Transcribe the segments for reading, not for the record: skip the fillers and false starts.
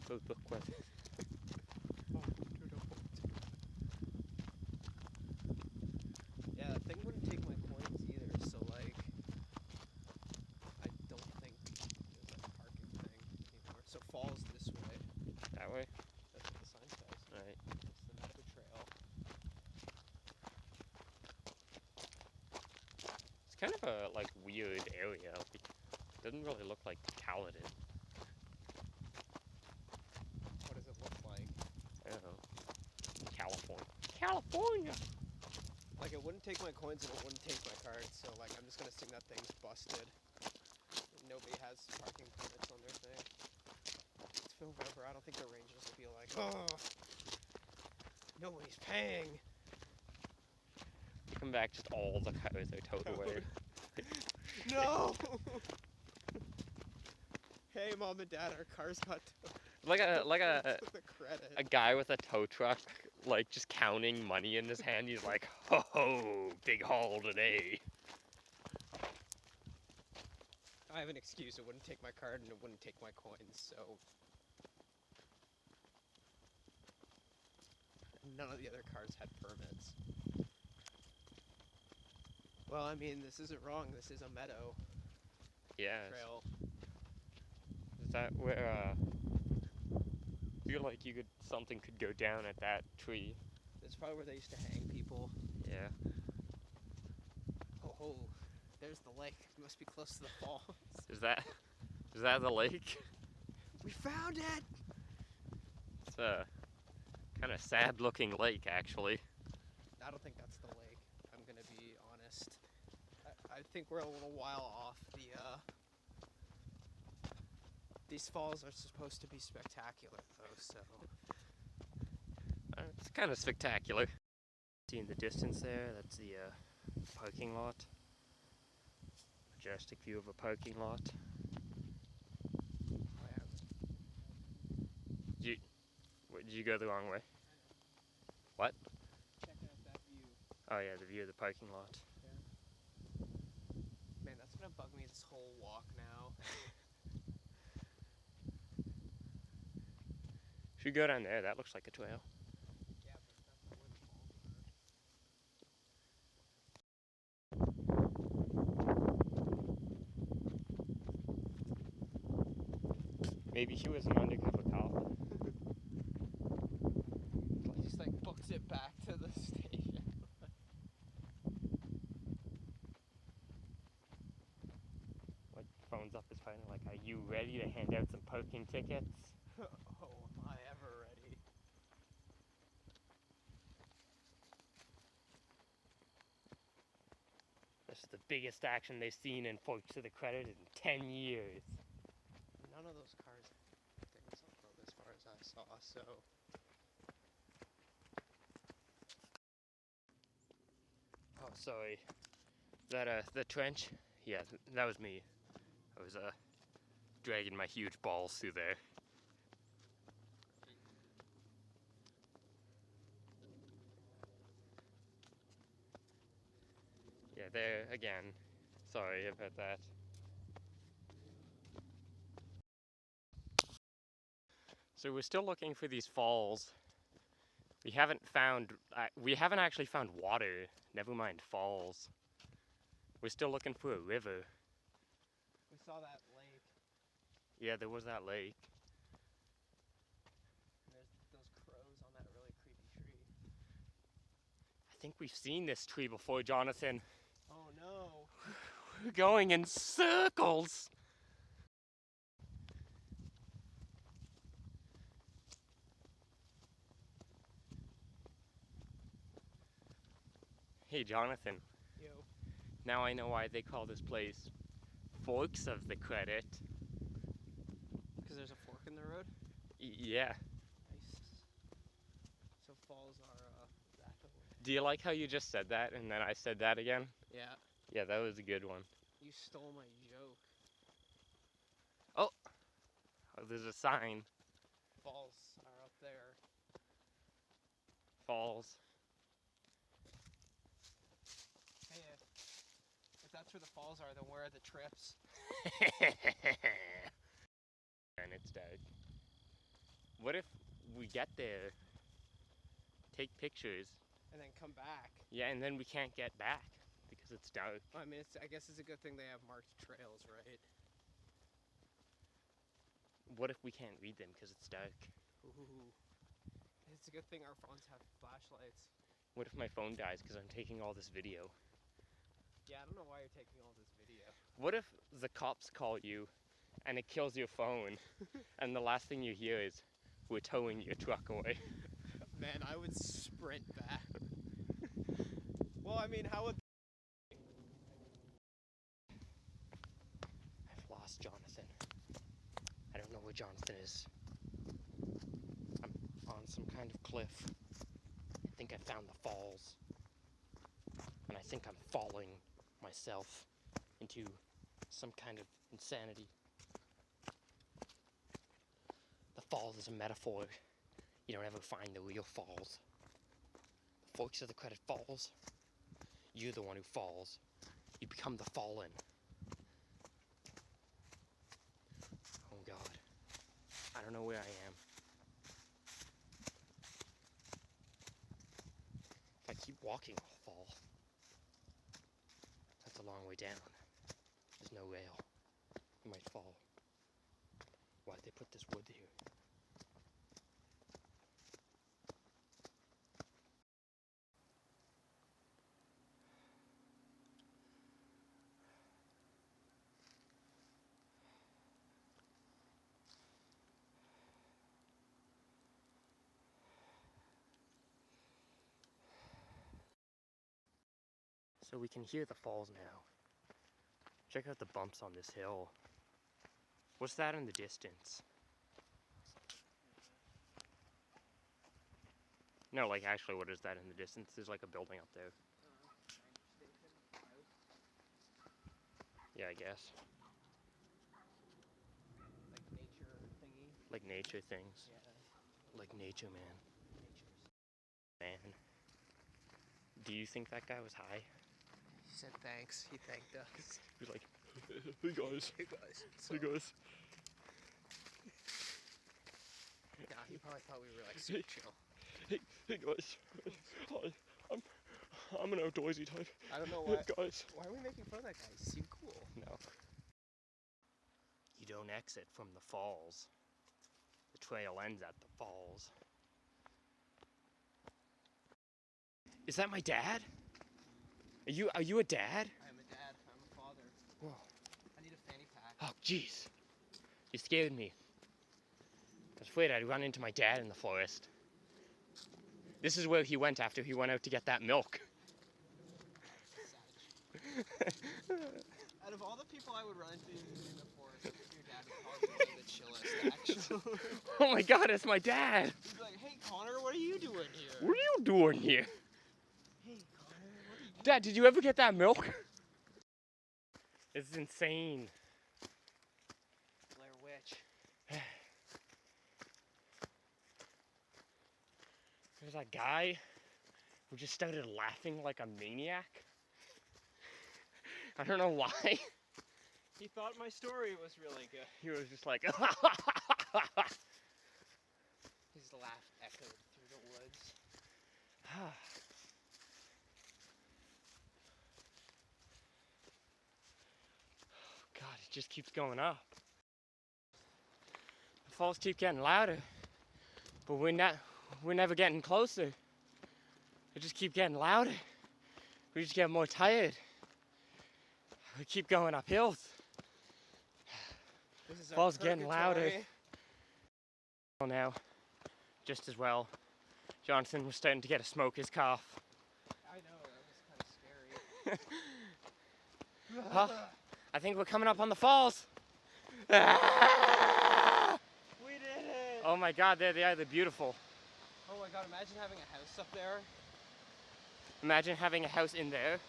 produkt. Yeah, that thing wouldn't take my coins either, so like, I don't think there's a parking thing anymore. So falls this way. That way? That's what the sign says. Right. It's the Meadow Trail. It's kind of a like weird area. It doesn't really look like Caledon. What does it look like? I don't know. California. California! Like, it wouldn't take my coins and it wouldn't take my card, so like, I'm just gonna assume that thing's busted. Nobody has parking permits on their thing. It's November, I don't think the rangers will be like, oh, nobody's paying. You come back, just all the cars are towed away. No! Hey, Mom and Dad, our cars got towed. Like a The credit. a guy with a tow truck, like just counting money in his hand. He's like, ho ho, big haul today. I have an excuse. It wouldn't take my card and it wouldn't take my coins, so. None of the other cars had permits. Well, I mean, this isn't wrong. This is a meadow Yeah. trail. Is that where, I feel like something could go down at that tree. That's probably where they used to hang people. Yeah. Oh, there's the lake. We must be close to the falls. Is that the lake? We found it! It's a kind of sad looking lake, actually. I don't think that's the lake. I'm gonna be honest. I think we're a little while off the, These falls are supposed to be spectacular, though, so. It's kind of spectacular. See in the distance there, that's the parking lot. Majestic view of a parking lot. Oh, yeah. Did you go the wrong way? What? Checking out that view. Oh yeah, the view of the parking lot. Yeah. Man, that's gonna bug me this whole walk now. Should we go down there? That looks like a trail. Yeah, but that's not where the falls are. Maybe he was an undercover cop. Just like books it back to the station. Like phones up his phone like, are you ready to hand out some parking tickets? Oh, am I ever ready? This is the biggest action they've seen in Forks to the Credit in 10 years. None of those cars have things on them as far as I saw, so. Oh, sorry. That, the trench? Yeah, that was me. I was, dragging my huge balls through there. Yeah, there again. Sorry about that. So we're still looking for these falls. We haven't actually found water, never mind falls. We're still looking for a river. We saw that lake. Yeah, there was that lake. And there's those crows on that really creepy tree. I think we've seen this tree before, Jonathan. Oh no. We're going in circles. Hey, Jonathan. Yo. Now I know why they call this place Forks of the Credit. Because there's a fork in the road? Yeah. Nice. So falls are, that way. Do you like how you just said that and then I said that again? Yeah. Yeah, that was a good one. You stole my joke. Oh, there's a sign. Falls are up there. Falls. Hey, if that's where the falls are, then where are the trips? And it's dead. What if we get there, take pictures, And then come back. yeah, and then we can't get back because it's dark? I mean, I guess it's a good thing they have marked trails, right? What if we can't read them because it's dark? Ooh. It's a good thing our phones have flashlights. What if my phone dies because I'm taking all this video? Yeah, I don't know why you're taking all this video. What if the cops call you and it kills your phone and the last thing you hear is, we're towing your truck away? Man, I would sprint back. Well, I mean, how would... I've lost Jonathan. I don't know where Jonathan is. I'm on some kind of cliff. I think I found the falls. And I think I'm falling myself into some kind of insanity. The falls is a metaphor. You don't ever find the real falls. The forks of the credit falls. You're the one who falls. You become the fallen. Oh God. I don't know where I am. If I keep walking, I'll fall. That's a long way down. There's no rail. I might fall. Why'd they put this wood here? So we can hear the falls now. Check out the bumps on this hill. What's that in the distance? No, like actually, what is that in the distance? There's like a building up there. Yeah, I guess. Like nature thingy? Like nature things. Yeah. Like nature, man. Man. Do you think that guy was high? He said thanks. He thanked us. He was like, hey guys. Hey guys. Hey guys. Nah, he probably thought we were like super chill. Hey guys. Hi. I'm an outdoorsy type. I don't know why. Guys. Why are we making fun of that guy? He seemed cool. No. You don't exit from the falls. The trail ends at the falls. Is that my dad? Are you a dad? I'm a dad. I'm a father. Whoa. I need a fanny pack. Oh, jeez. You scared me. I was afraid I'd run into my dad in the forest. This is where he went after he went out to get that milk. Out of all the people I would run into in the forest, I think your dad would probably be the chillest, actually. Oh my God, it's my dad. He'd be like, hey Connor, what are you doing here? What are you doing here? Hey Connor, what are you doing? Dad, did you ever get that milk? It's insane. Blair Witch. There's that guy who just started laughing like a maniac. I don't know why. He thought my story was really good. He was just like, His laugh echoed through the woods. God, it just keeps going up. The falls keep getting louder, but we're never getting closer. They just keep getting louder. We just get more tired. We keep going up hills. This is Falls getting louder. Now, just as well. Jonathan was starting to get a smoker's cough. I know, that was kind of scary. Huh? I think we're coming up on the falls. We did it! Oh my God, there they are. They're beautiful. Oh my God, imagine having a house up there Imagine having a house in there.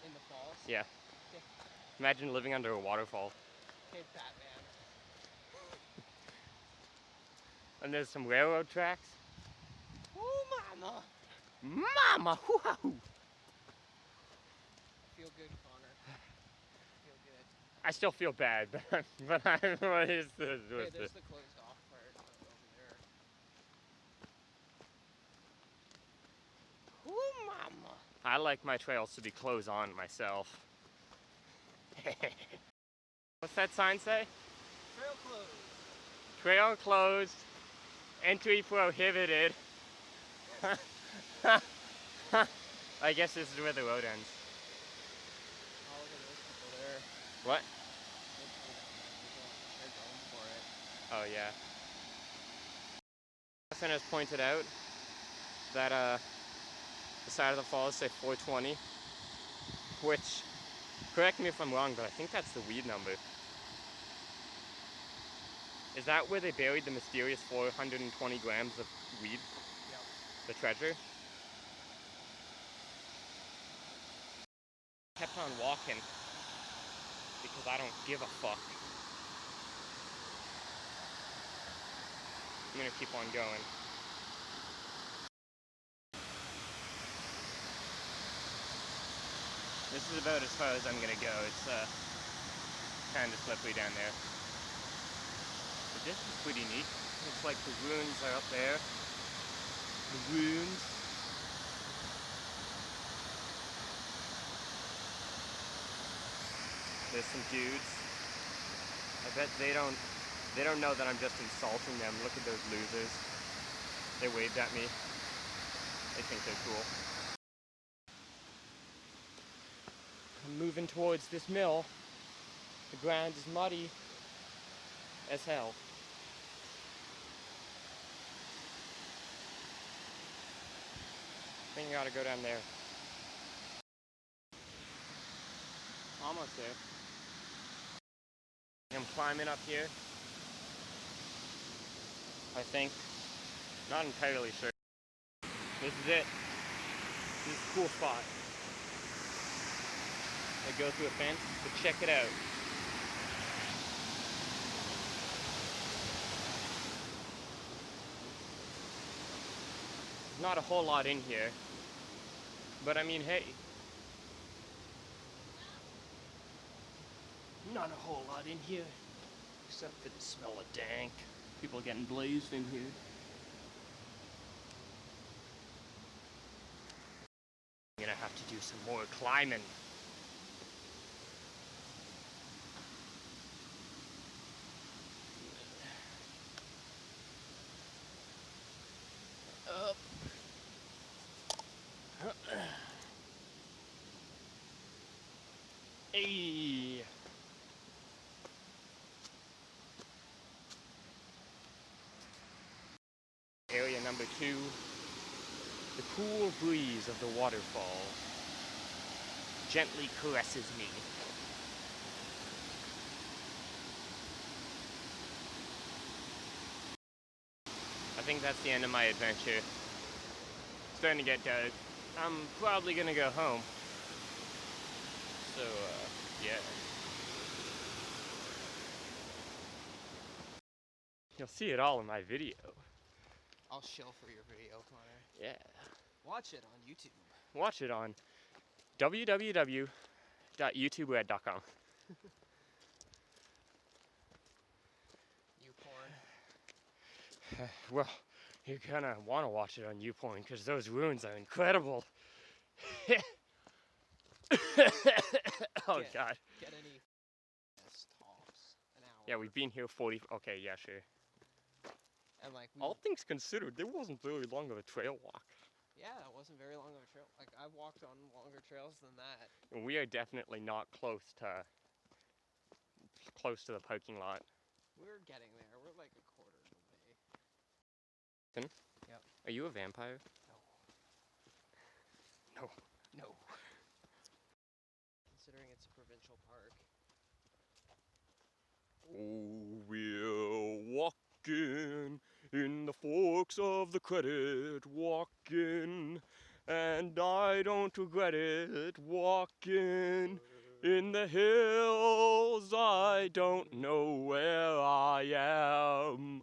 in the falls. Yeah. Imagine living under a waterfall. Okay, Batman. And there's some railroad tracks. Oh, mama! Mama! Hoo-ha-hoo! Feel good, Connor. Feel good. I still feel bad, but what is this? Okay, there's the closed off part over there. I like my trails to be closed on myself. What's that sign say? Trail closed. Trail closed. Entry prohibited. I guess this is where the road ends. Oh, look at those people there. What? They're going for it. Oh yeah. Justin has pointed out that the side of the falls say 420, which, correct me if I'm wrong, but I think that's the weed number. Is that where they buried the mysterious 420 grams of weed? Yep. The treasure? Kept on walking because I don't give a fuck. I'm gonna keep on going. This is about as far as I'm gonna go. It's kind of slippery down there. But this is pretty neat. Looks like the ruins are up there. The ruins. There's some dudes. I bet they don't know that I'm just insulting them. Look at those losers. They waved at me. They think they're cool. I'm moving towards this mill. The ground is muddy as hell. I think I gotta go down there. Almost there. I'm climbing up here. I think. Not entirely sure. This is it. This is a cool spot. I go through a fence, but check it out. Not a whole lot in here. But I mean, hey. Not a whole lot in here. Except for the smell of dank. People getting blazed in here. I'm gonna have to do some more climbing. Up. Hey. Area number 2. The cool breeze of the waterfall gently caresses me. I think that's the end of my adventure. It's starting to get dark. I'm probably gonna go home. So, yeah. You'll see it all in my video. I'll shill for your video, Connor. Yeah. Watch it on YouTube. Watch it on www.youtuberet.com. YouPorn. Well, you're gonna want to watch it on YouPorn because those ruins are incredible. Oh God. Get any tops an hour. Yeah, we've been here 40. Okay, yeah, sure. And like All things considered, there wasn't very long of a trail walk. yeah, it wasn't very long of a trail. Like I've walked on longer trails than that. And we are definitely not close to the parking lot. We're getting there. We're like a quarter of the way. Yep. Are you a vampire? No. No. Considering it's a provincial park. Oh, we're walking in the forks of the credit, walking, and I don't regret it, walking in the hills, I don't know where I am.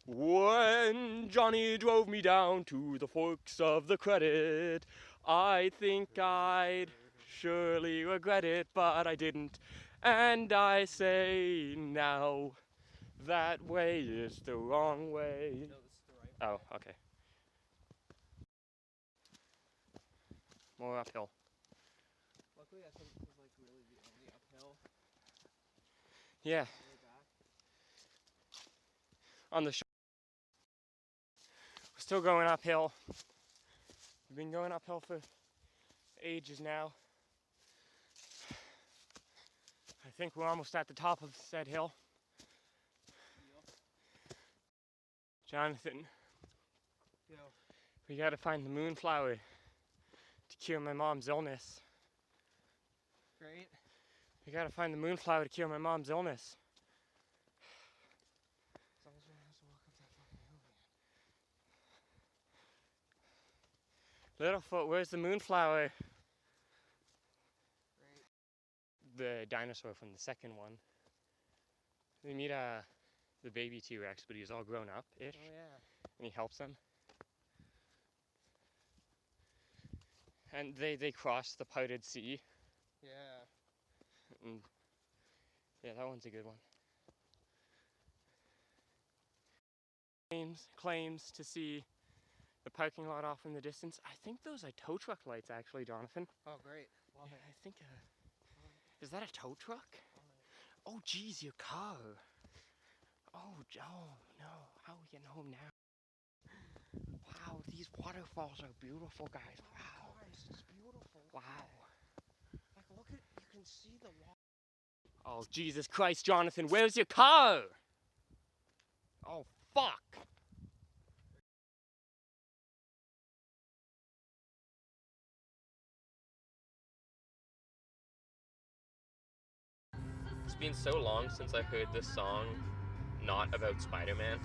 When Johnny drove me down to the forks of the credit, I think I'd surely regret it, but I didn't. And I say now, that way is the wrong way. No, this is the right way. Oh, okay. more uphill. Luckily, I think this is like really the only uphill Yeah, on the way back. on the shore. We're still going uphill. We've been going uphill for ages now. I think we're almost at the top of said hill. Jonathan, Yo. we gotta find the moonflower to cure my mom's illness. Great. We gotta find the moonflower to cure my mom's illness. As long as we don't have to walk up that fucking hill again. Littlefoot, where's the moonflower? Great. The dinosaur from the second one. We meet the baby T-Rex, but he's all grown up-ish, Oh yeah. and he helps them. And they cross the parted sea. Yeah. And yeah, that one's a good one. Claims to see the parking lot off in the distance. I think those are tow truck lights, actually, Jonathan. Oh great. Love Yeah, it. I think. Is that a tow truck? Oh, geez, your car. Oh no. How are we getting home now? Wow, these waterfalls are beautiful, guys. Wow. Guys, it's beautiful. Wow. Like look at, you can see the water. Oh, Jesus Christ, Jonathan, where's your car? Oh, fuck. It's been so long since I heard this song not about Spider-Man.